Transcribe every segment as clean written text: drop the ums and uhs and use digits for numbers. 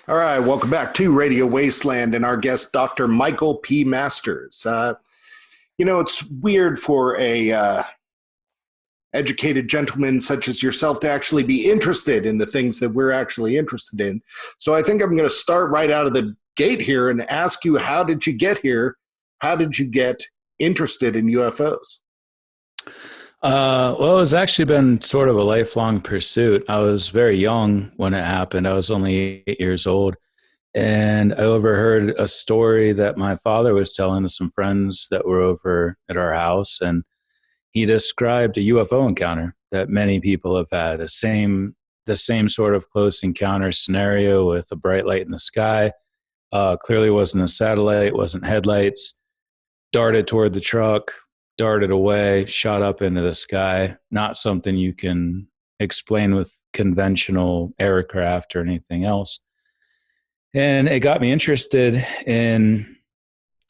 All right, welcome back to Radio Wasteland and our guest, Dr. Michael P. Masters. It's weird for a educated gentleman such as yourself to actually be interested in the things that we're actually interested in. So I think I'm going to start right out of the gate here and ask you, how did you get here? How did you get interested in UFOs? Well, it's actually been sort of a lifelong pursuit. I was very young when it happened. I was only 8 years old. And I overheard a story that my father was telling to some friends that were over at our house. And he described a UFO encounter that many people have had, the same sort of close encounter scenario with a bright light in the sky. Clearly wasn't a satellite, wasn't headlights, darted toward the truck, darted away, shot up into the sky. Not something you can explain with conventional aircraft or anything else. And it got me interested in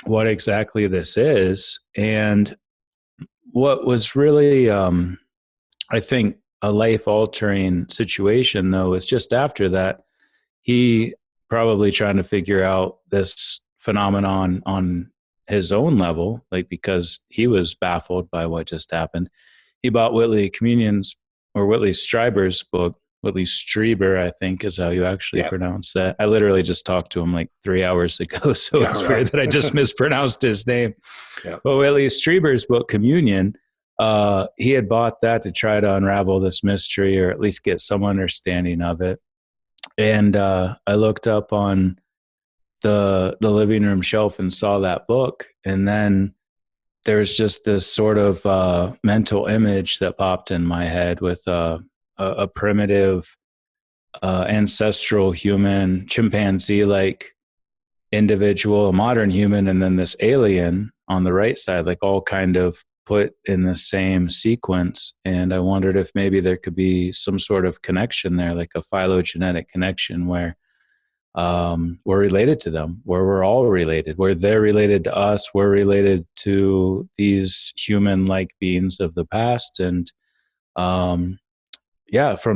what exactly this is. And what was really, I think, a life-altering situation, though, was just after that, he probably trying to figure out this phenomenon on his own level, like because he was baffled by what just happened. He bought Whitley Strieber's book. Whitley Strieber, I think, is how you actually pronounce that. I literally just talked to him like 3 hours ago, so it's weird that I just mispronounced his name. Yeah. But Whitley Strieber's book, Communion, he had bought that to try to unravel this mystery or at least get some understanding of it. And I looked up on the living room shelf and saw that book, and then there's just this sort of mental image that popped in my head with a primitive ancestral human chimpanzee-like individual, a modern human, and then this alien on the right side, like all kind of put in the same sequence. And I wondered if maybe there could be some sort of connection there, like a phylogenetic connection where we're related to them, where we're all related, where they're related to us, we're related to these human-like beings of the past. And from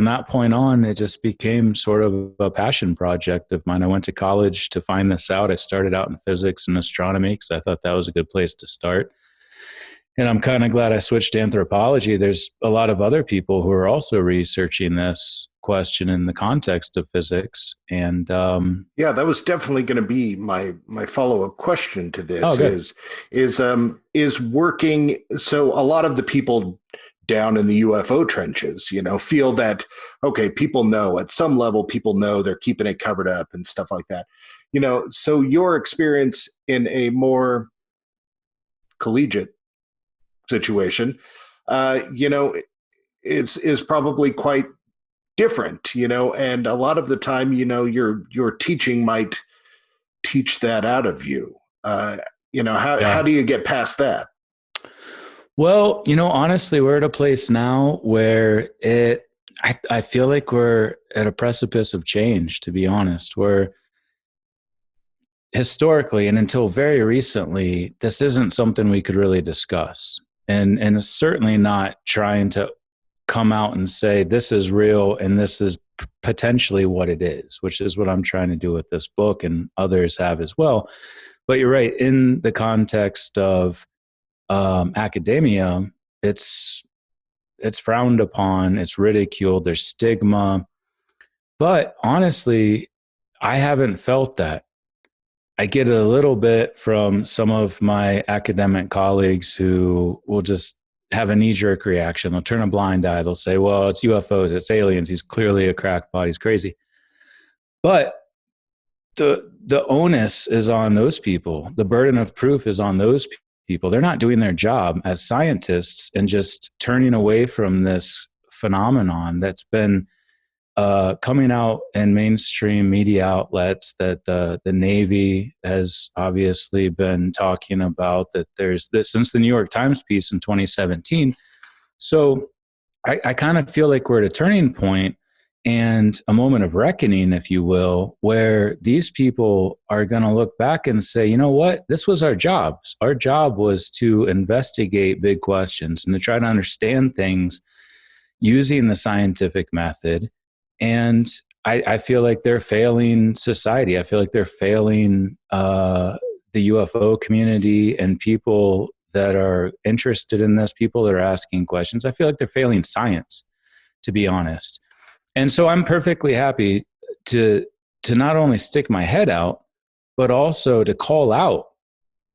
that point on, it just became sort of a passion project of mine. I went to college to find this out. I started out in physics and astronomy because I thought that was a good place to start. And I'm kind of glad I switched to anthropology. There's a lot of other people who are also researching this question in the context of physics. And that was definitely going to be my follow-up question to this. Is working. So a lot of the people down in the UFO trenches, feel that, okay, people know at some level, people know they're keeping it covered up and stuff like that. So your experience in a more collegiate situation, is probably quite different, and a lot of the time, your teaching might teach that out of you. How do you get past that? Well, honestly, we're at a place now where I feel like we're at a precipice of change, to be honest, where historically and until very recently, this isn't something we could really discuss. And it's certainly not trying to come out and say, this is real and this is potentially what it is, which is what I'm trying to do with this book, and others have as well. But you're right, in the context of academia, it's frowned upon, it's ridiculed, there's stigma. But honestly, I haven't felt that. I get it a little bit from some of my academic colleagues who will just have a knee-jerk reaction. They'll turn a blind eye. They'll say, well, it's UFOs, it's aliens, he's clearly a crackpot, he's crazy. But the onus is on those people. The burden of proof is on those people. They're not doing their job as scientists and just turning away from this phenomenon that's been coming out in mainstream media outlets, that the Navy has obviously been talking about, that there's this since the New York Times piece in 2017. So I kind of feel like we're at a turning point and a moment of reckoning, if you will, where these people are going to look back and say, you know what, this was our job. Our job was to investigate big questions and to try to understand things using the scientific method. And I feel like they're failing society. I feel like they're failing the UFO community and people that are interested in this, people that are asking questions. I feel like they're failing science, to be honest. And so I'm perfectly happy to not only stick my head out, but also to call out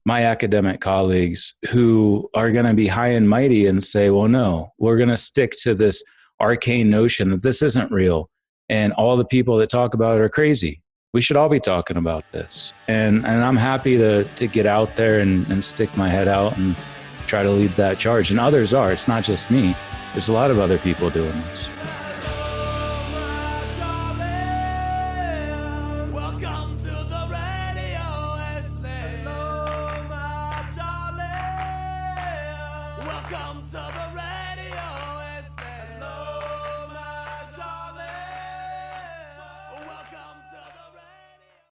my academic colleagues who are going to be high and mighty and say, well, no, we're going to stick to this arcane notion that this isn't real. And all the people that talk about it are crazy. We should all be talking about this. And I'm happy to get out there and stick my head out and try to lead that charge. And others are. It's not just me. There's a lot of other people doing this.